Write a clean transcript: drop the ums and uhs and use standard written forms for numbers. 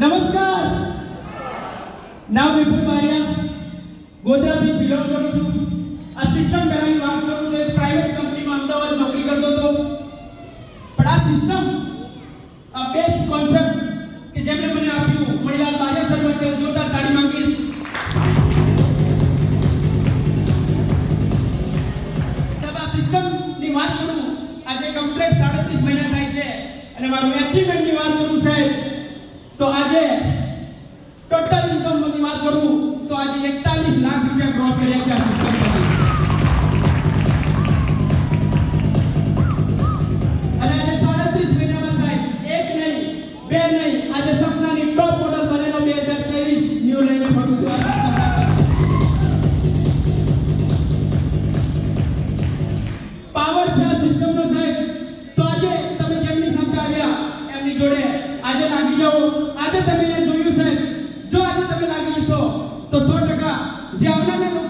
નમસ્કાર. નામ વિપુલ બારિયા, ગોધરાથી બિલોંગ કરું છું. અસિસ્ટન્ટ પહેલાની વાત કરું તો એક પ્રાઇવેટ કંપનીમાં અમદાવાદ નોકરી કરતો હતો. પણ આ સિસ્ટમ, આ બેસ્ટ કોન્સેપ્ટ કે જેમણે મને આપ્યું, મણિલાલ બારિયા સર માટે હું જોરદાર તાળી માંગીશ. સાહેબ, આ સિસ્ટમની વાત કરું, આજે કમ્પ્લીટ 37 મહિના થાય છે અને મારું એચિવમેન્ટની વાત કરું સાહેબ, તો આજે ટોટલ ઇન્કમની વાત કરું તો આજે 41 લાખ રૂપિયા ક્રોસ કર્યા છે આ સિસ્ટમ. અને આજે 37 મહિનામાં સાહેબ એક નહીં, બે નહીં, આજે સપનાની ટોપ મોડલ બનેલો 2023 ન્યુ લઈને ફરું છું. પાવર છે આ સિસ્ટમનો સાહેબ. તો આજે તમે જેમની સાથે આવ્યા એમની જોડે આજે લાગી જાઓ. આજે તમે એ જોયું સાહેબ, જો આજે તમે લાગી જશો તો 100% જે આવનારા